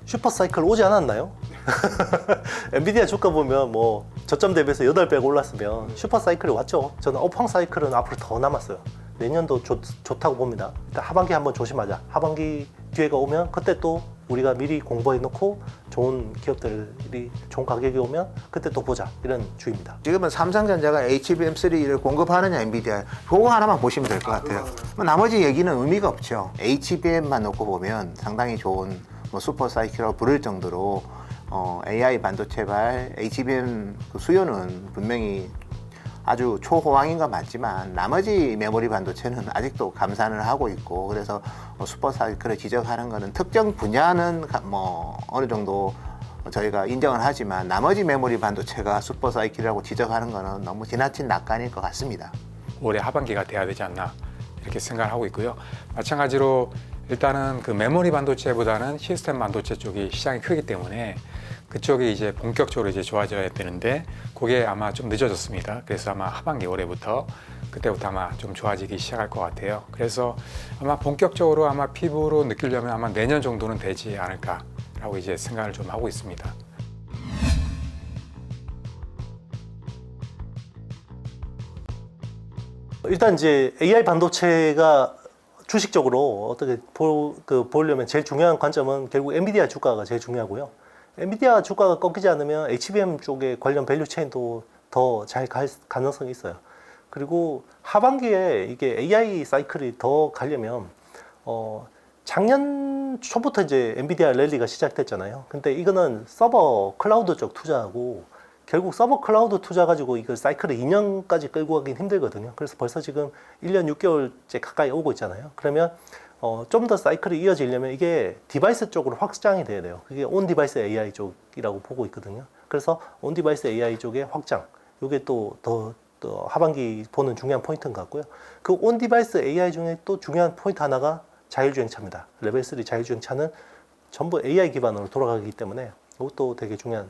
슈퍼사이클 오지 않았나요? 엔비디아 주가 보면 뭐 저점 대비해서 8배 올랐으면 슈퍼사이클이 왔죠. 저는 업황 사이클은 앞으로 더 남았어요. 내년도 좋다고 봅니다. 일단 하반기 한번 조심하자. 하반기 기회가 오면 그때 또 우리가 미리 공부해 놓고 좋은 기업들이 좋은 가격이 오면 그때 또 보자, 이런 주의입니다. 지금은 삼성전자가 HBM3를 공급하느냐 엔비디아 그거 하나만 보시면 될 것 같아요. 나머지 얘기는 의미가 없죠. HBM만 놓고 보면 상당히 좋은 뭐 슈퍼 사이클이라고 부를 정도로 AI 반도체발 HBM 그 수요는 분명히 아주 초호황인 건 맞지만 나머지 메모리 반도체는 아직도 감산을 하고 있고, 그래서 슈퍼 사이클을 지적하는 거는 특정 분야는 뭐 어느 정도 저희가 인정을 하지만 나머지 메모리 반도체가 슈퍼 사이클이라고 지적하는 거는 너무 지나친 낙관일 것 같습니다. 올해 하반기가 돼야 되지 않나 이렇게 생각을 하고 있고요. 마찬가지로 일단은 그 메모리 반도체보다는 시스템 반도체 쪽이 시장이 크기 때문에 그쪽이 이제 본격적으로 이제 좋아져야 되는데 그게 아마 좀 늦어졌습니다. 그래서 아마 하반기 올해부터 그때부터 아마 좀 좋아지기 시작할 것 같아요. 그래서 아마 본격적으로 아마 피부로 느끼려면 아마 내년 정도는 되지 않을까라고 이제 생각을 좀 하고 있습니다. 일단 이제 AI 반도체가 주식적으로 어떻게 보려면 제일 중요한 관점은 결국 엔비디아 주가가 제일 중요하고요. 엔비디아 주가가 꺾이지 않으면 HBM 쪽에 관련 밸류 체인도 더 잘 갈 가능성이 있어요. 그리고 하반기에 이게 AI 사이클이 더 가려면 작년 초부터 이제 엔비디아 랠리가 시작됐잖아요. 근데 이거는 서버 클라우드 쪽 투자하고 결국 서버 클라우드 투자 가지고 이걸 사이클을 2년까지 끌고 가긴 힘들거든요. 그래서 벌써 지금 1년 6개월째 가까이 오고 있잖아요. 그러면 좀 더 사이클이 이어지려면 이게 디바이스 쪽으로 확장이 돼야 돼요. 그게 온 디바이스 AI 쪽이라고 보고 있거든요. 그래서 온 디바이스 AI 쪽의 확장, 이게 또 하반기 보는 중요한 포인트인 것 같고요. 그 온 디바이스 AI 중에 또 중요한 포인트 하나가 자율주행차입니다. 레벨 3 자율주행차는 전부 AI 기반으로 돌아가기 때문에 이것도 되게 중요한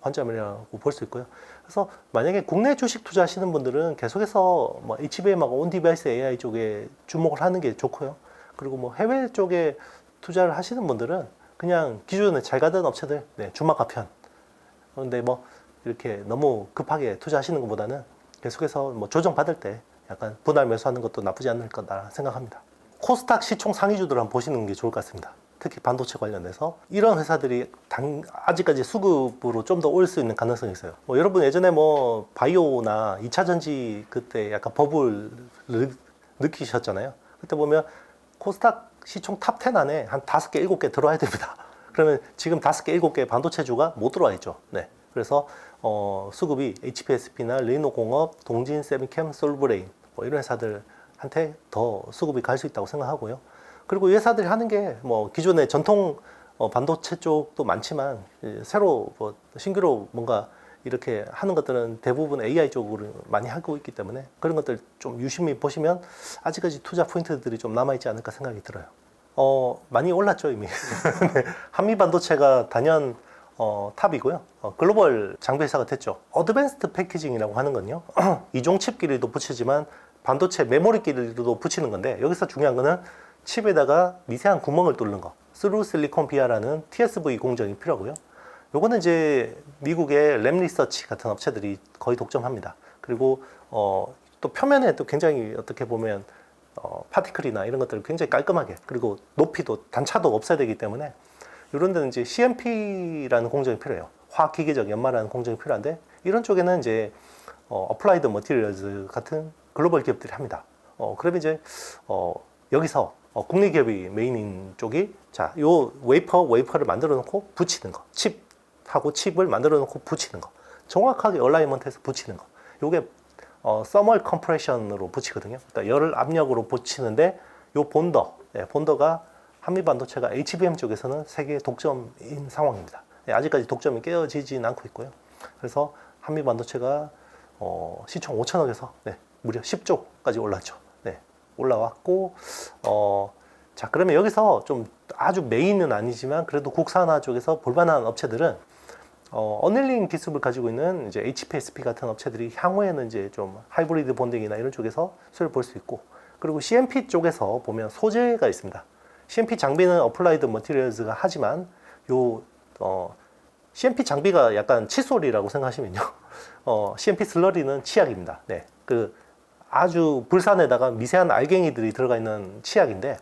관점이라고 볼 수 있고요. 그래서 만약에 국내 주식 투자하시는 분들은 계속해서 뭐 HBM하고 온 디바이스 AI 쪽에 주목을 하는 게 좋고요. 그리고 뭐 해외 쪽에 투자를 하시는 분들은 그냥 기존에 잘 가던 업체들, 주막 편. 그런데 뭐 이렇게 너무 급하게 투자하시는 것보다는 계속해서 뭐 조정 받을 때 약간 분할 매수하는 것도 나쁘지 않을 거다 생각합니다. 코스닥 시총 상위주들 한번 보시는 게 좋을 것 같습니다. 특히 반도체 관련해서 이런 회사들이 아직까지 수급으로 좀 더 올 수 있는 가능성이 있어요. 뭐 여러분 예전에 뭐 바이오나 2차 전지 그때 약간 버블 느끼셨잖아요. 그때 보면 코스닥 시총 탑 10 안에 한 5개, 7개 들어와야 됩니다. 그러면 지금 5개, 7개 반도체주가 못 들어와 있죠. 그래서 수급이 HPSP나 르노공업, 동진, 세미캠, 솔브레인 뭐 이런 회사들한테 더 수급이 갈 수 있다고 생각하고요. 그리고 이 회사들이 하는 게 뭐 기존의 전통 반도체 쪽도 많지만 새로 뭐 신규로 뭔가 이렇게 하는 것들은 대부분 AI 쪽으로 많이 하고 있기 때문에 그런 것들 좀 유심히 보시면 아직까지 투자 포인트들이 좀 남아있지 않을까 생각이 들어요. 많이 올랐죠 이미. 한미 반도체가 단연 탑이고요. 글로벌 장비 회사가 됐죠. 어드밴스드 패키징이라고 하는 건요. 이종 칩끼리도 붙이지만 반도체 메모리끼리도 붙이는 건데 여기서 중요한 거는 칩에다가 미세한 구멍을 뚫는 거. 스루 실리콘 비아라는 TSV 공정이 필요하고요. 요거는 이제 미국의 램리서치 같은 업체들이 거의 독점합니다. 그리고 또 표면에 또 굉장히 어떻게 보면 파티클이나 이런 것들을 굉장히 깔끔하게, 그리고 높이도 단차도 없어야 되기 때문에 이런 데는 이제 CMP라는 공정이 필요해요. 화학기계적 연마라는 공정이 필요한데 이런 쪽에는 이제 어플라이드 머티리얼즈 같은 글로벌 기업들이 합니다. 그러면 이제 여기서 국내 기업이 메인인 쪽이 요 웨이퍼를 만들어 놓고 붙이는 거, 칩하고 칩을 만들어 놓고 붙이는 거, 정확하게 얼라이먼트해서 붙이는 거, 요게 서멀 컴프레션으로 붙이거든요. 그러니까 열을 압력으로 붙이는데 요 본더가 한미반도체가 HBM 쪽에서는 세계 독점인 상황입니다. 아직까지 독점이 깨어지진 않고 있고요. 그래서 한미반도체가 시총 5천억에서 무려 10조까지 올랐죠. 올라왔고 자, 그러면 여기서 좀 아주 메인은 아니지만 그래도 국산화 쪽에서 볼만한 업체들은 어닐링 기술을 가지고 있는 이제 HPSP 같은 업체들이 향후에는 이제 좀 하이브리드 본딩이나 이런 쪽에서 수요를 볼 수 있고, 그리고 CMP 쪽에서 보면 소재가 있습니다. CMP 장비는 어플라이드 머티리얼즈가 하지만 요 CMP 장비가 약간 칫솔이라고 생각하시면요. CMP 슬러리는 치약입니다. 네, 그 아주 불산에다가 미세한 알갱이들이 들어가 있는 치약인데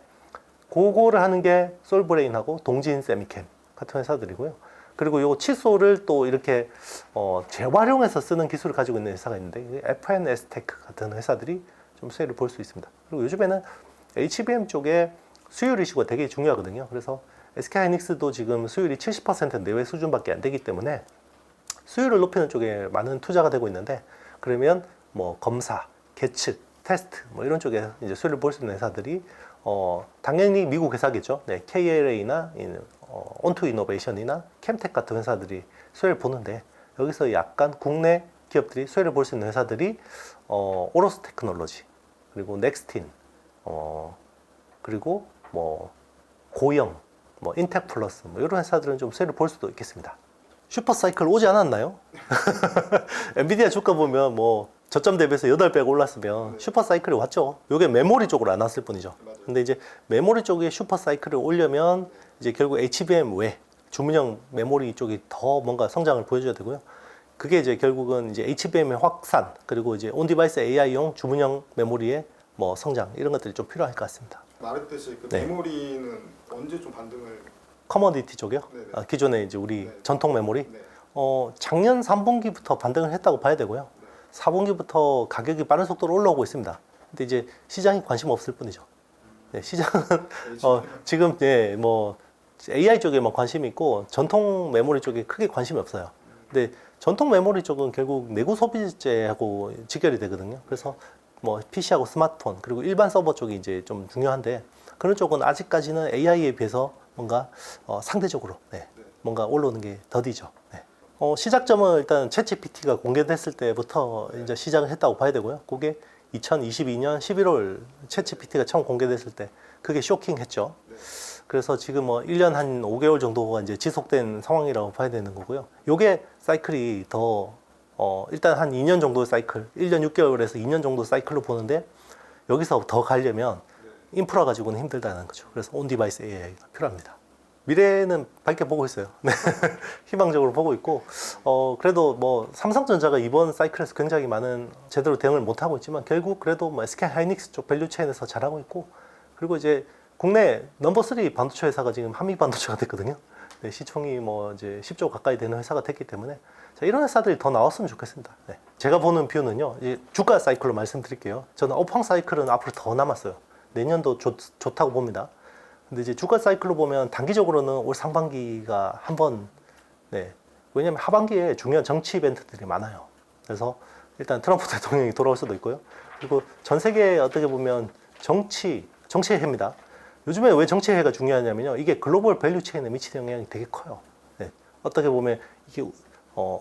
그거를 하는 게 솔브레인하고 동진 세미캠 같은 회사들이고요. 그리고 요 칫솔을 또 이렇게 재활용해서 쓰는 기술을 가지고 있는 회사가 있는데 FNS테크 같은 회사들이 좀 수혜를 볼 수 있습니다. 그리고 요즘에는 HBM 쪽에 수율 이슈가 되게 중요하거든요. 그래서 SK하이닉스도 지금 수율이 70% 내외 수준밖에 안 되기 때문에 수율을 높이는 쪽에 많은 투자가 되고 있는데, 그러면 뭐 검사, 계측, 테스트 뭐 이런 쪽에 이제 수율을 볼 수 있는 회사들이 당연히 미국 회사겠죠. 네, KLA나 온투 이노베이션이나 캠텍 같은 회사들이 수혜를 보는데, 여기서 약간 국내 기업들이 수혜를 볼 수 있는 회사들이 오로스 테크놀로지, 그리고 넥스틴, 그리고 뭐 고영, 뭐 인텍 플러스 뭐 이런 회사들은 좀 수혜를 볼 수도 있겠습니다. 슈퍼사이클 오지 않았나요? 엔비디아 주가 보면 뭐 저점 대비해서 8배가 올랐으면 슈퍼사이클이 왔죠. 이게 메모리 쪽으로 안 왔을 뿐이죠. 근데 이제 메모리 쪽에 슈퍼사이클을 오려면 이제 결국 HBM 외 주문형 메모리 쪽이 더 뭔가 성장을 보여줘야 되고요. 그게 이제 결국은 이제 HBM의 확산, 그리고 이제 온디바이스 AI용 주문형 메모리의 뭐 성장, 이런 것들이 좀 필요할 것 같습니다. 말했듯이 그 네. 메모리는 언제 좀 반등을? 커머디티 쪽이요? 네네. 기존에 이제 우리 네. 전통 메모리? 네. 작년 3분기부터 반등을 했다고 봐야 되고요. 4분기부터 가격이 빠른 속도로 올라오고 있습니다. 근데 이제 시장이 관심 없을 뿐이죠. 네, 시장은 지금 뭐 AI 쪽에만 관심이 있고 전통 메모리 쪽에 크게 관심이 없어요. 근데 전통 메모리 쪽은 결국 내구 소비재하고 직결이 되거든요. 그래서 뭐 PC하고 스마트폰, 그리고 일반 서버 쪽이 이제 좀 중요한데, 그런 쪽은 아직까지는 AI에 비해서 뭔가 상대적으로 뭔가 올라오는 게 더디죠. 네. 시작점은 일단 챗GPT가 공개됐을 때부터 이제 시작을 했다고 봐야 되고요. 그게 2022년 11월 챗GPT가 처음 공개됐을 때 그게 쇼킹했죠. 그래서 지금 뭐 1년 한 5개월 정도가 이제 지속된 상황이라고 봐야 되는 거고요. 요게 사이클이 더 일단 한 2년 정도의 사이클, 1년 6개월에서 2년 정도 사이클로 보는데, 여기서 더 가려면 인프라 가지고는 힘들다는 거죠. 그래서 온디바이스 AI가 필요합니다. 미래는 밝게 보고 있어요. 네. 희망적으로 보고 있고, 그래도 뭐 삼성전자가 이번 사이클에서 굉장히 많은 제대로 대응을 못 하고 있지만, 결국 그래도 뭐 SK 하이닉스 쪽 밸류 체인에서 잘하고 있고, 그리고 이제 국내 넘버 3 반도체 회사가 지금 한미 반도체가 됐거든요. 네, 시총이 뭐 이제 10조 가까이 되는 회사가 됐기 때문에, 자, 이런 회사들이 더 나왔으면 좋겠습니다. 네. 제가 보는 뷰는요, 이제 주가 사이클로 말씀드릴게요. 저는 업황 사이클은 앞으로 더 남았어요. 내년도 좋다고 봅니다. 근데 이제 주가 사이클로 보면 단기적으로는 올 상반기가 한번, 왜냐면 하반기에 중요한 정치 이벤트들이 많아요. 그래서 일단 트럼프 대통령이 돌아올 수도 있고요. 그리고 전 세계에 어떻게 보면 정치의 해입니다. 요즘에 왜 정치의 해가 중요하냐면요, 이게 글로벌 밸류 체인에 미치는 영향이 되게 커요. 네. 어떻게 보면 이게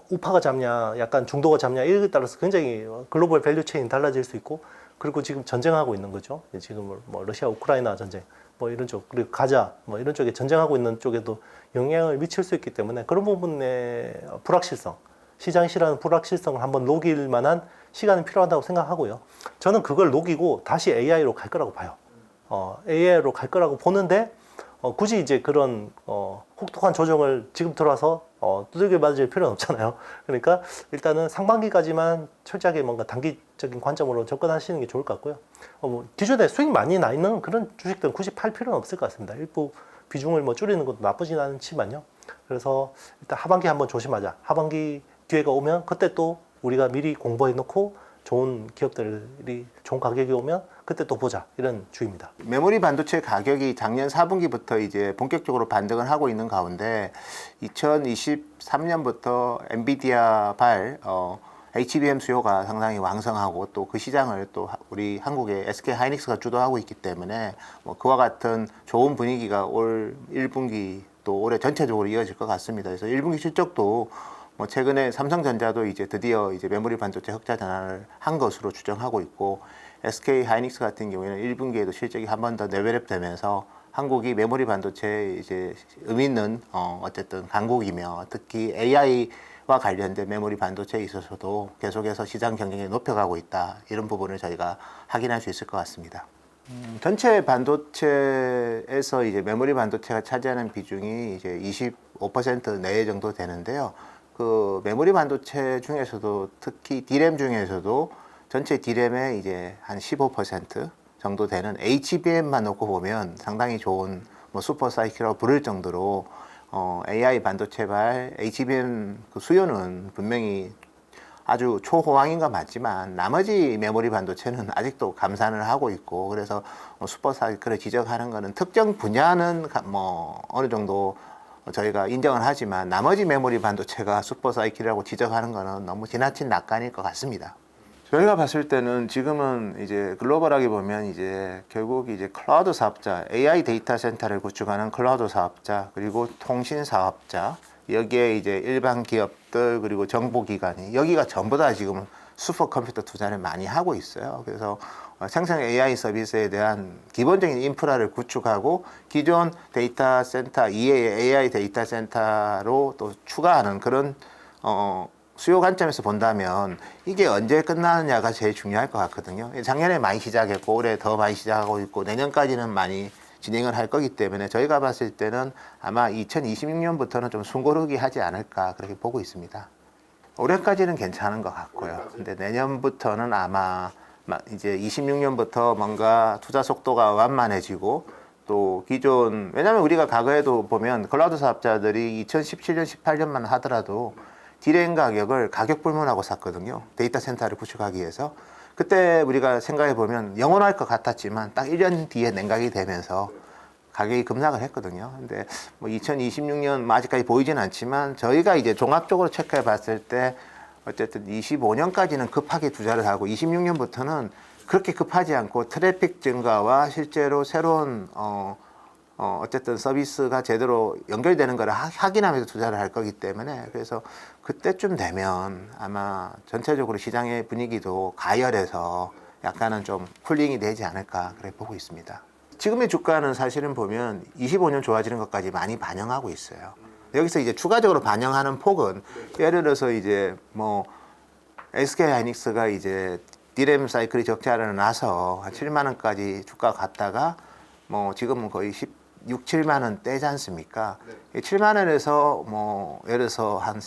우파가 잡냐, 약간 중도가 잡냐, 이에 따라서 굉장히 글로벌 밸류 체인이 달라질 수 있고, 그리고 지금 전쟁하고 있는 거죠. 지금 뭐 러시아 우크라이나 전쟁, 뭐 이런 쪽, 그리고 가자, 뭐 이런 쪽에 전쟁하고 있는 쪽에도 영향을 미칠 수 있기 때문에, 그런 부분의 불확실성, 시장이 싫어하는 불확실성을 한번 녹일 만한 시간이 필요하다고 생각하고요. 저는 그걸 녹이고 다시 AI로 갈 거라고 봐요. AI로 갈 거라고 보는데, 굳이 이제 그런 혹독한 조정을 지금 들어와서 두들겨 맞을 필요는 없잖아요. 그러니까 일단은 상반기까지만 철저하게 뭔가 단기적인 관점으로 접근하시는 게 좋을 것 같고요. 뭐 기존에 수익 많이 나 있는 그런 주식들은 굳이 팔 필요는 없을 것 같습니다. 일부 비중을 뭐 줄이는 것도 나쁘진 않지만요. 그래서 일단 하반기 한번 조심하자. 하반기 기회가 오면 그때 또 우리가 미리 공부해 놓고 좋은 기업들이 좋은 가격이 오면 그때 또 보자, 이런 주의입니다. 메모리 반도체 가격이 작년 4분기부터 이제 본격적으로 반등을 하고 있는 가운데 2023년부터 엔비디아발 HBM 수요가 상당히 왕성하고, 또 그 시장을 또 우리 한국의 SK 하이닉스가 주도하고 있기 때문에 뭐 그와 같은 좋은 분위기가 올 1분기 또 올해 전체적으로 이어질 것 같습니다. 그래서 1분기 실적도 뭐 최근에 삼성전자도 이제 드디어 이제 메모리 반도체 흑자 전환을 한 것으로 추정하고 있고, SK 하이닉스 같은 경우에는 1분기에도 실적이 한 번 더 레벨업되면서 한국이 메모리 반도체에 이제 의미 있는 어쨌든 강국이며, 특히 AI와 관련된 메모리 반도체에 있어서도 계속해서 시장 경쟁력이 높여가고 있다, 이런 부분을 저희가 확인할 수 있을 것 같습니다. 전체 반도체에서 이제 메모리 반도체가 차지하는 비중이 이제 25% 내외 정도 되는데요. 그 메모리 반도체 중에서도 특히 D램 중에서도 전체 D램의 이제 한 15% 정도 되는 HBM만 놓고 보면 상당히 좋은 뭐 슈퍼 사이클이라고 부를 정도로 AI 반도체발 HBM 그 수요는 분명히 아주 초호황인 건 맞지만 나머지 메모리 반도체는 아직도 감산을 하고 있고 그래서 슈퍼 사이클을 지적하는 거는 특정 분야는 뭐 어느 정도 저희가 인정을 하지만 나머지 메모리 반도체가 슈퍼 사이클이라고 지적하는 거는 너무 지나친 낙관일 것 같습니다. 저희가 봤을 때는 지금은 이제 글로벌하게 보면 이제 결국 이제 클라우드 사업자, AI 데이터 센터를 구축하는 클라우드 사업자, 그리고 통신 사업자, 여기에 이제 일반 기업들 그리고 정보기관이 여기가 전부 다 지금 슈퍼컴퓨터 투자를 많이 하고 있어요. 그래서 생성 AI 서비스에 대한 기본적인 인프라를 구축하고 기존 데이터 센터 이외의 AI 데이터 센터로 또 추가하는 그런 수요 관점에서 본다면 이게 언제 끝나느냐가 제일 중요할 것 같거든요. 작년에 많이 시작했고 올해 더 많이 시작하고 있고 내년까지는 많이 진행을 할 거기 때문에 저희가 봤을 때는 아마 2026년부터는 좀 숨고르기 하지 않을까 그렇게 보고 있습니다. 올해까지는 괜찮은 것 같고요. 근데 내년부터는 아마 이제 26년부터 뭔가 투자 속도가 완만해지고 또 기존 왜냐하면 우리가 과거에도 보면 클라우드 사업자들이 2017년, 18년만 하더라도 D램 가격을 가격 불문하고 샀거든요. 데이터 센터를 구축하기 위해서. 그때 우리가 생각해 보면 영원할 것 같았지만 딱 1년 뒤에 냉각이 되면서 가격이 급락을 했거든요. 근데 뭐 2026년 아직까지 보이진 않지만 저희가 이제 종합적으로 체크해 봤을 때 어쨌든 25년까지는 급하게 투자를 하고 26년부터는 그렇게 급하지 않고 트래픽 증가와 실제로 새로운 어쨌든 서비스가 제대로 연결되는 거를 확인하면서 투자를 할 거기 때문에 그래서 그때쯤 되면 아마 전체적으로 시장의 분위기도 가열해서 약간은 좀 쿨링이 되지 않을까 그렇게 보고 있습니다. 지금의 주가는 사실은 보면 25년 좋아지는 것까지 많이 반영하고 있어요. 여기서 이제 추가적으로 반영하는 폭은 예를 들어서 이제 뭐 SK 하이닉스가 이제 D램 사이클이 적자를 나서 한 7만 원까지 주가가 갔다가 뭐 지금은 거의 6, 7만 원대지 않습니까? 7만 원에서 뭐 예를 들어서 한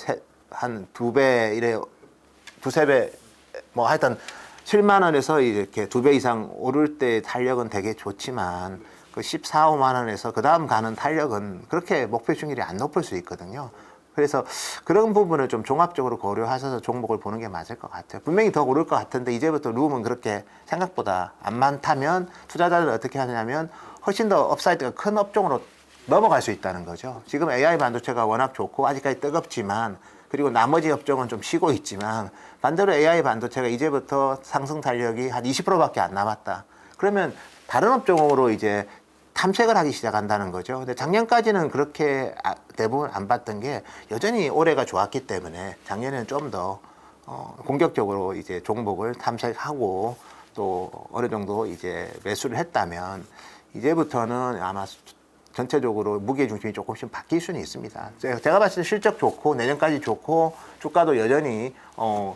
두 배 이래 두세 배 뭐 하여튼 7만 원에서 이렇게 2배 이상 오를 때 탄력은 되게 좋지만 그 14, 5만 원에서 그 다음 가는 탄력은 그렇게 목표 중률이 안 높을 수 있거든요. 그래서 그런 부분을 좀 종합적으로 고려하셔서 종목을 보는 게 맞을 것 같아요. 분명히 더 오를 것 같은데 이제부터 룸은 그렇게 생각보다 안 많다면 투자자들은 어떻게 하냐면 훨씬 더 업사이드가 큰 업종으로 넘어갈 수 있다는 거죠. 지금 AI 반도체가 워낙 좋고 아직까지 뜨겁지만 그리고 나머지 업종은 좀 쉬고 있지만 반대로 AI 반도체가 이제부터 상승 탄력이 한 20%밖에 안 남았다. 그러면 다른 업종으로 이제 탐색을 하기 시작한다는 거죠. 근데 작년까지는 그렇게 대부분 안 봤던 게 여전히 올해가 좋았기 때문에 작년에는 좀 더 공격적으로 이제 종목을 탐색하고 또 어느 정도 이제 매수를 했다면 이제부터는 아마 전체적으로 무게 중심이 조금씩 바뀔 수는 있습니다. 제가 봤을 때 실적 좋고 내년까지 좋고 주가도 여전히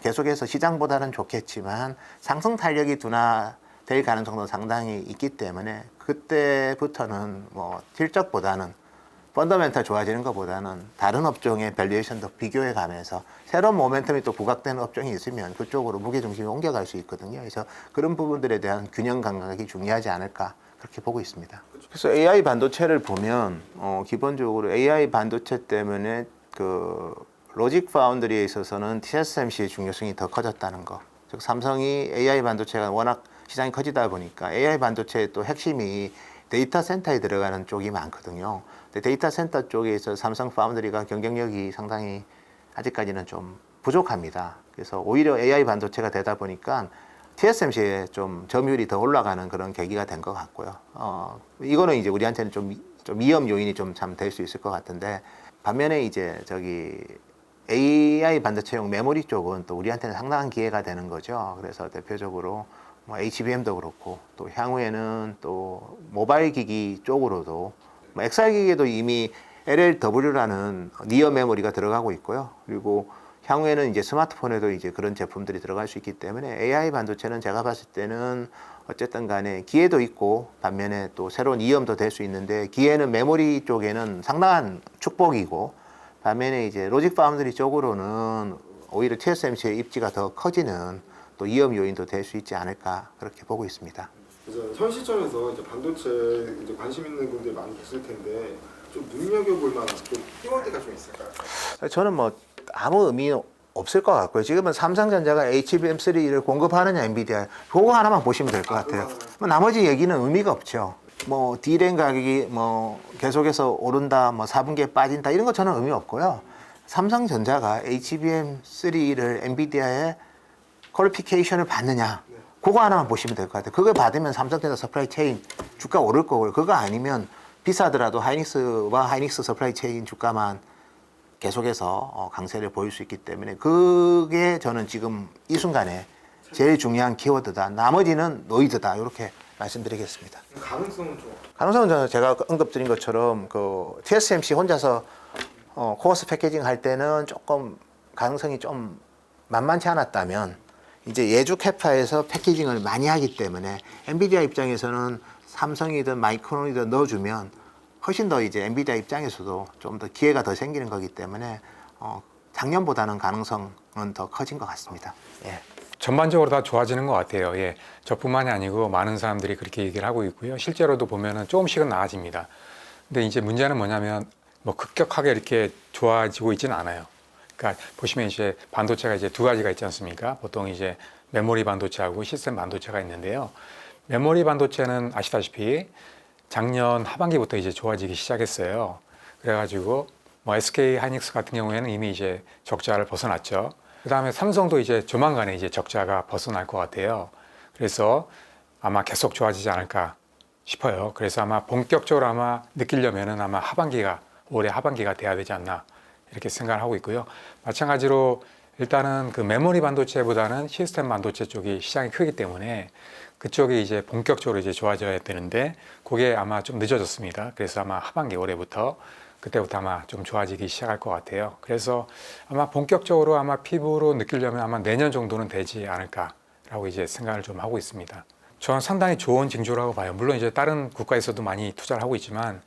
계속해서 시장보다는 좋겠지만 상승 탄력이 둔화될 가능성도 상당히 있기 때문에 그때부터는 뭐 실적보다는 펀더멘탈 좋아지는 것보다는 다른 업종의 밸류에이션도 비교해 가면서 새로운 모멘텀이 또 부각되는 업종이 있으면 그쪽으로 무게 중심이 옮겨갈 수 있거든요. 그래서 그런 부분들에 대한 균형 감각이 중요하지 않을까 그렇게 보고 있습니다. 그래서 AI 반도체를 보면 기본적으로 AI 반도체 때문에 그 로직 파운드리에 있어서는 TSMC의 중요성이 더 커졌다는 거. 즉 삼성이 AI 반도체가 워낙 시장이 커지다 보니까 AI 반도체의 또 핵심이 데이터 센터에 들어가는 쪽이 많거든요. 근데 데이터 센터 쪽에 있어서 삼성 파운드리가 경쟁력이 상당히 아직까지는 좀 부족합니다. 그래서 오히려 AI 반도체가 되다 보니까 TSMC에 좀 점유율이 더 올라가는 그런 계기가 된 것 같고요. 이거는 이제 우리한테는 좀 위험 요인이 좀 참 될 수 있을 것 같은데 반면에 이제 AI 반도체용 메모리 쪽은 또 우리한테는 상당한 기회가 되는 거죠. 그래서 대표적으로 뭐 HBM도 그렇고 또 향후에는 또 모바일 기기 쪽으로도 뭐 XR 기기에도 이미 LLW라는 니어 메모리가 들어가고 있고요. 그리고 향후에는 이제 스마트폰에도 이제 그런 제품들이 들어갈 수 있기 때문에 AI 반도체는 제가 봤을 때는 어쨌든 간에 기회도 있고 반면에 또 새로운 위험도 될 수 있는데 기회는 메모리 쪽에는 상당한 축복이고 반면에 이제 로직 파운드리 쪽으로는 오히려 TSMC의 입지가 더 커지는 또 위험 요인도 될 수 있지 않을까 그렇게 보고 있습니다. 그래서 현 시점에서 이제 반도체 이제 관심 있는 분들이 많이 계실 텐데 좀 눈여겨볼 만한 좀 키워드가 좀 있을까요? 저는 뭐 아무 의미 없을 것 같고요. 지금은 삼성전자가 HBM3를 공급하느냐 엔비디아 그거 하나만 보시면 될 것 같아요. 뭐 나머지 얘기는 의미가 없죠. 뭐 D램 가격이 뭐 계속해서 오른다, 뭐 4분기에 빠진다 이런 거 저는 의미 없고요. 삼성전자가 HBM3를 엔비디아에 퀄리피케이션을 받느냐 그거 하나만 보시면 될 것 같아요. 그걸 받으면 삼성전자 서플라이 체인 주가 오를 거고요. 그거 아니면 비싸더라도 하이닉스와 하이닉스 서플라이 체인 주가만 계속해서 강세를 보일 수 있기 때문에 그게 저는 지금 이 순간에 제일 중요한 키워드다. 나머지는 노이드다. 이렇게 말씀드리겠습니다. 가능성은 좀 가능성은 저는 제가 언급드린 것처럼 그 TSMC 혼자서 코어스 패키징 할 때는 조금 가능성이 좀 만만치 않았다면 이제 예주 캐파에서 패키징을 많이 하기 때문에 엔비디아 입장에서는 삼성이든 마이크론이든 넣어주면 훨씬 더 이제 엔비디아 입장에서도 좀 더 기회가 더 생기는 거기 때문에 작년보다는 가능성은 더 커진 것 같습니다. 예. 전반적으로 다 좋아지는 것 같아요. 예. 저뿐만이 아니고 많은 사람들이 그렇게 얘기를 하고 있고요. 실제로도 보면은 조금씩은 나아집니다. 근데 이제 문제는 뭐냐면 뭐 급격하게 이렇게 좋아지고 있지는 않아요. 그러니까 보시면 이제 반도체가 이제 두 가지가 있지 않습니까? 보통 이제 메모리 반도체하고 시스템 반도체가 있는데요. 메모리 반도체는 아시다시피 작년 하반기부터 이제 좋아지기 시작했어요. 그래가지고 뭐 SK 하이닉스 같은 경우에는 이미 이제 적자를 벗어났죠. 그 다음에 삼성도 이제 조만간에 이제 적자가 벗어날 것 같아요. 그래서 아마 계속 좋아지지 않을까 싶어요. 그래서 아마 본격적으로 아마 느끼려면은 아마 하반기가 올해 하반기가 돼야 되지 않나 이렇게 생각을 하고 있고요. 마찬가지로 일단은 그 메모리 반도체보다는 시스템 반도체 쪽이 시장이 크기 때문에 그쪽이 이제 본격적으로 이제 좋아져야 되는데 그게 아마 좀 늦어졌습니다. 그래서 아마 하반기 올해부터 그때부터 아마 좀 좋아지기 시작할 것 같아요. 그래서 아마 본격적으로 아마 피부로 느끼려면 아마 내년 정도는 되지 않을까라고 이제 생각을 좀 하고 있습니다. 저는 상당히 좋은 징조라고 봐요. 물론 이제 다른 국가에서도 많이 투자를 하고 있지만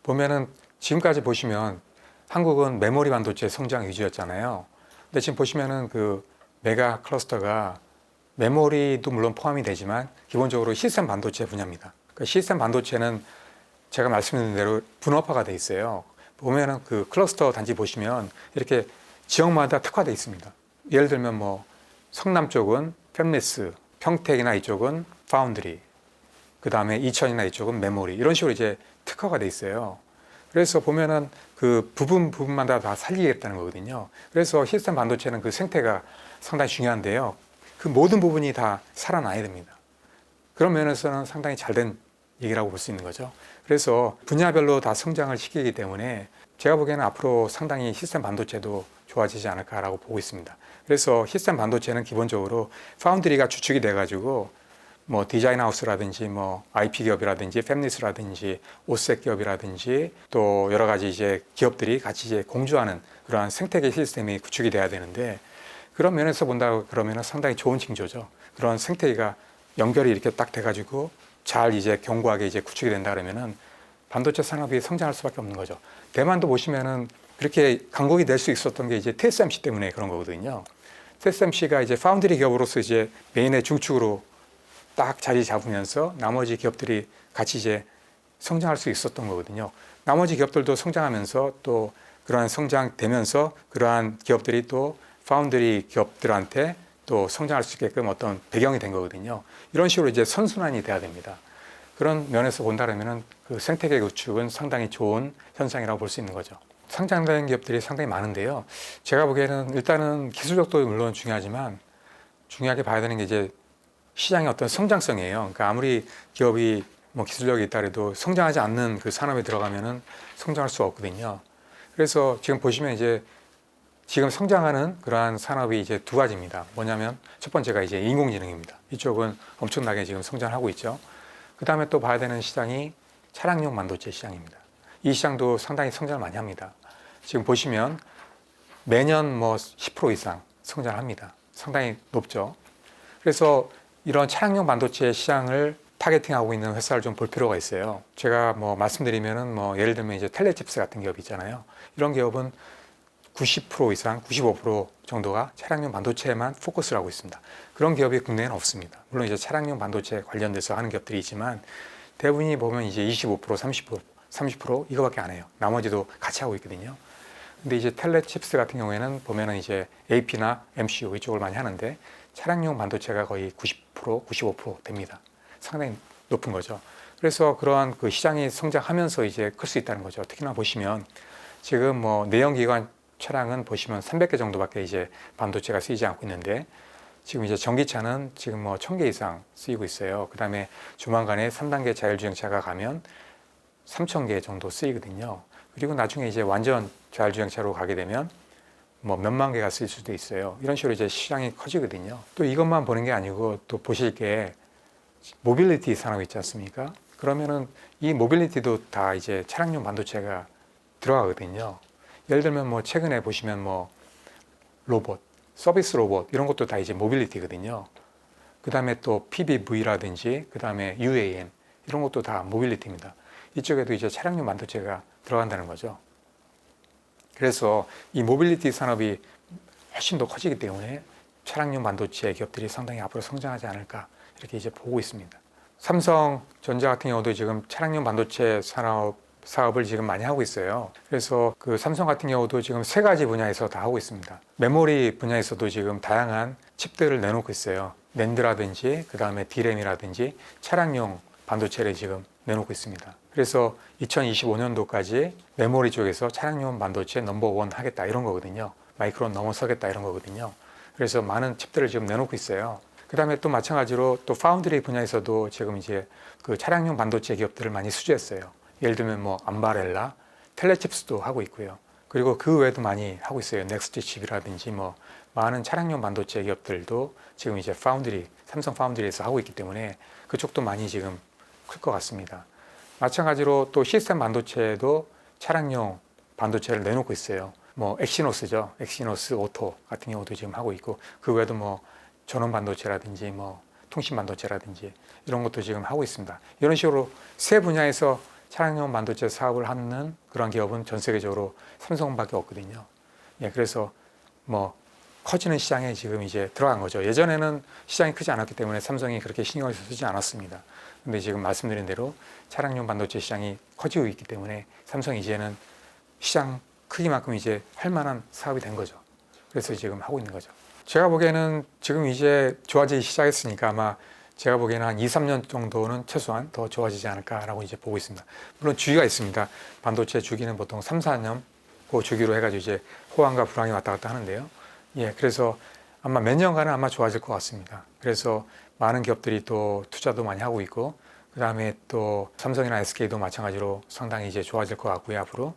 보면은 지금까지 보시면 한국은 메모리 반도체 성장 위주였잖아요. 근데 지금 보시면은 그 메가 클러스터가 메모리도 물론 포함이 되지만 기본적으로 시스템 반도체 분야입니다. 그 시스템 반도체는 제가 말씀드린 대로 분업화가 돼 있어요. 보면은 그 클러스터 단지 보시면 이렇게 지역마다 특화돼 있습니다. 예를 들면 뭐 성남 쪽은 팹리스, 평택이나 이쪽은 파운드리, 그 다음에 이천이나 이쪽은 메모리 이런 식으로 이제 특화가 돼 있어요. 그래서 보면은 그 부분마다 다 살리겠다는 거거든요. 그래서 시스템 반도체는 그 생태가 상당히 중요한데요. 그 모든 부분이 다 살아나야 됩니다. 그런 면에서는 상당히 잘된 얘기라고 볼 수 있는 거죠. 그래서 분야별로 다 성장을 시키기 때문에 제가 보기에는 앞으로 상당히 시스템 반도체도 좋아지지 않을까라고 보고 있습니다. 그래서 시스템 반도체는 기본적으로 파운드리가 주축이 돼가지고 뭐 디자인 하우스라든지 뭐 IP 기업이라든지 팹리스라든지 오셋 기업이라든지 또 여러 가지 이제 기업들이 같이 이제 공주하는 그러한 생태계 시스템이 구축이 돼야 되는데 그런 면에서 본다 그러면 상당히 좋은 징조죠. 그런 생태계가 연결이 이렇게 딱 돼가지고 잘 이제 견고하게 이제 구축이 된다 그러면은 반도체 산업이 성장할 수밖에 없는 거죠. 대만도 보시면은 그렇게 강국이 될 수 있었던 게 이제 TSMC 때문에 그런 거거든요. TSMC가 이제 파운드리 기업으로서 이제 메인의 중축으로 딱 자리 잡으면서 나머지 기업들이 같이 이제 성장할 수 있었던 거거든요. 나머지 기업들도 성장하면서 또 그러한 성장되면서 그러한 기업들이 또 파운드리 기업들한테 또 성장할 수 있게끔 어떤 배경이 된 거거든요. 이런 식으로 이제 선순환이 돼야 됩니다. 그런 면에서 본다면은 그 생태계 구축은 상당히 좋은 현상이라고 볼 수 있는 거죠. 성장된 기업들이 상당히 많은데요. 제가 보기에는 일단은 기술력도 물론 중요하지만 중요하게 봐야 되는 게 이제 시장의 어떤 성장성이에요. 그러니까 아무리 기업이 뭐 기술력이 있다 해도 성장하지 않는 그 산업에 들어가면은 성장할 수 없거든요. 그래서 지금 보시면 이제 지금 성장하는 그러한 산업이 이제 두 가지입니다. 뭐냐면 첫 번째가 이제 인공지능입니다. 이쪽은 엄청나게 지금 성장하고 있죠. 그 다음에 또 봐야 되는 시장이 차량용 반도체 시장입니다. 이 시장도 상당히 성장을 많이 합니다. 지금 보시면 매년 뭐 10% 이상 성장합니다. 상당히 높죠. 그래서 이런 차량용 반도체 시장을 타겟팅하고 있는 회사를 좀 볼 필요가 있어요. 제가 뭐 말씀드리면은 뭐 예를 들면 이제 텔레칩스 같은 기업 있잖아요. 이런 기업은 90% 이상, 95% 정도가 차량용 반도체에만 포커스를 하고 있습니다. 그런 기업이 국내에는 없습니다. 물론 이제 차량용 반도체 관련돼서 하는 기업들이 있지만 대부분이 보면 이제 25%, 30% 이거밖에 안 해요. 나머지도 같이 하고 있거든요. 근데 이제 텔레칩스 같은 경우에는 보면은 이제 AP나 MCU 이쪽을 많이 하는데 차량용 반도체가 거의 90%, 95% 됩니다. 상당히 높은 거죠. 그래서 그러한 그 시장이 성장하면서 이제 클 수 있다는 거죠. 특히나 보시면 지금 뭐 내연기관 차량은 보시면 300개 정도밖에 이제 반도체가 쓰이지 않고 있는데 지금 이제 전기차는 지금 뭐 1000개 이상 쓰이고 있어요. 그 다음에 조만간에 3단계 자율주행차가 가면 3000개 정도 쓰이거든요. 그리고 나중에 이제 완전 자율주행차로 가게 되면 뭐 몇만 개가 쓰일 수도 있어요. 이런 식으로 이제 시장이 커지거든요. 또 이것만 보는 게 아니고 또 보실 게 모빌리티 산업 있지 않습니까? 그러면은 이 모빌리티도 다 이제 차량용 반도체가 들어가거든요. 예를 들면 뭐 최근에 보시면 뭐 로봇, 서비스 로봇 이런 것도 다 이제 모빌리티거든요. 그 다음에 또 PBV라든지 그 다음에 UAM 이런 것도 다 모빌리티입니다. 이쪽에도 이제 차량용 반도체가 들어간다는 거죠. 그래서 이 모빌리티 산업이 훨씬 더 커지기 때문에 차량용 반도체 기업들이 상당히 앞으로 성장하지 않을까 이렇게 이제 보고 있습니다. 삼성전자 같은 경우도 지금 차량용 반도체 사업을 지금 많이 하고 있어요. 그래서 그 삼성 같은 경우도 지금 3가지 분야에서 다 하고 있습니다. 메모리 분야에서도 지금 다양한 칩들을 내놓고 있어요. 낸드라든지 그 다음에 D램이라든지 차량용 반도체를 지금 내놓고 있습니다. 그래서 2025년도까지 메모리 쪽에서 차량용 반도체 넘버원 하겠다 이런 거거든요. 마이크론 넘어서겠다 이런 거거든요. 그래서 많은 칩들을 지금 내놓고 있어요. 그 다음에 또 마찬가지로 또 파운드리 분야에서도 지금 이제 그 차량용 반도체 기업들을 많이 수주했어요. 예를 들면 뭐 암바렐라, 텔레칩스도 하고 있고요. 그리고 그 외에도 많이 하고 있어요. 넥스트 칩이라든지 뭐 많은 차량용 반도체 기업들도 지금 이제 파운드리, 삼성 파운드리에서 하고 있기 때문에 그쪽도 많이 지금 클 것 같습니다. 마찬가지로 또 시스템 반도체도 차량용 반도체를 내놓고 있어요. 뭐 엑시노스죠. 엑시노스 오토 같은 경우도 지금 하고 있고 그 외에도 뭐 전원 반도체라든지 뭐 통신 반도체라든지 이런 것도 지금 하고 있습니다. 이런 식으로 세 분야에서 차량용 반도체 사업을 하는 그런 기업은 전 세계적으로 삼성밖에 없거든요. 예, 그래서 뭐 커지는 시장에 지금 이제 들어간 거죠. 예전에는 시장이 크지 않았기 때문에 삼성이 그렇게 신경을 쓰지 않았습니다. 근데 지금 말씀드린 대로 차량용 반도체 시장이 커지고 있기 때문에 삼성이 이제는 시장 크기만큼 이제 할 만한 사업이 된 거죠. 그래서 지금 하고 있는 거죠. 제가 보기에는 지금 이제 좋아지기 시작했으니까 아마 제가 보기에는 한 2, 3년 정도는 최소한 더 좋아지지 않을까라고 이제 보고 있습니다. 물론 주기가 있습니다. 반도체 주기는 보통 3, 4년 그 주기로 해가지고 이제 호황과 불황이 왔다 갔다 하는데요. 예, 그래서 아마 몇 년간은 아마 좋아질 것 같습니다. 그래서 많은 기업들이 또 투자도 많이 하고 있고 그 다음에 또 삼성이나 SK도 마찬가지로 상당히 이제 좋아질 것 같고요, 앞으로.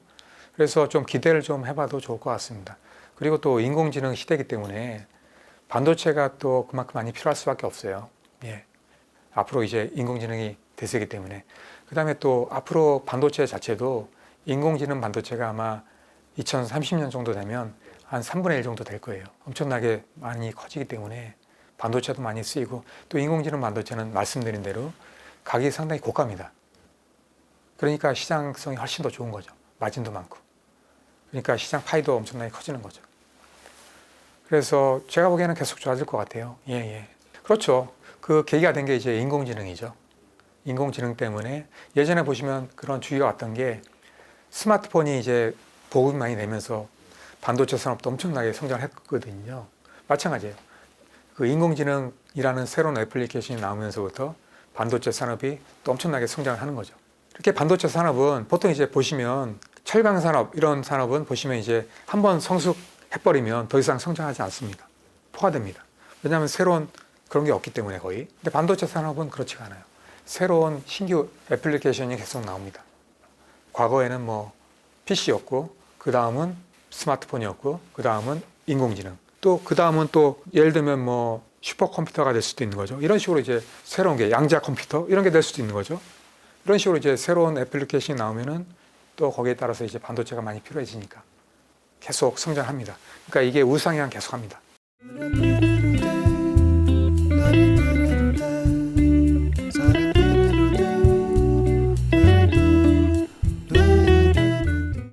그래서 좀 기대를 좀 해봐도 좋을 것 같습니다. 그리고 또 인공지능 시대이기 때문에 반도체가 또 그만큼 많이 필요할 수밖에 없어요. 예. 앞으로 이제 인공지능이 대세이기 때문에. 그 다음에 또 앞으로 반도체 자체도 인공지능 반도체가 아마 2030년 정도 되면 한 3분의 1 정도 될 거예요. 엄청나게 많이 커지기 때문에 반도체도 많이 쓰이고 또 인공지능 반도체는 말씀드린 대로 가격이 상당히 고가입니다. 그러니까 시장성이 훨씬 더 좋은 거죠. 마진도 많고. 그러니까 시장 파이도 엄청나게 커지는 거죠. 그래서 제가 보기에는 계속 좋아질 것 같아요. 예, 예. 그렇죠. 그 계기가 된 게 이제 인공지능이죠. 인공지능 때문에 예전에 보시면 그런 주의가 왔던 게 스마트폰이 이제 보급이 많이 되면서 반도체 산업도 엄청나게 성장했거든요. 마찬가지예요. 그 인공지능이라는 새로운 애플리케이션이 나오면서부터 반도체 산업이 또 엄청나게 성장을 하는 거죠. 이렇게 반도체 산업은 보통 이제 보시면 철강 산업 이런 산업은 보시면 이제 한번 성숙해버리면 더 이상 성장하지 않습니다. 포화됩니다. 왜냐하면 새로운 그런 게 없기 때문에 거의. 근데 반도체 산업은 그렇지가 않아요. 새로운 신규 애플리케이션이 계속 나옵니다. 과거에는 뭐 PC였고 그 다음은 스마트폰이었고 그 다음은 인공지능 또 그 다음은 또 예를 들면 뭐 슈퍼컴퓨터가 될 수도 있는 거죠. 이런 식으로 이제 새로운 게 양자 컴퓨터 이런 게 될 수도 있는 거죠. 이런 식으로 이제 새로운 애플리케이션이 나오면은 또 거기에 따라서 이제 반도체가 많이 필요해지니까 계속 성장합니다. 그러니까 이게 우상향 계속합니다.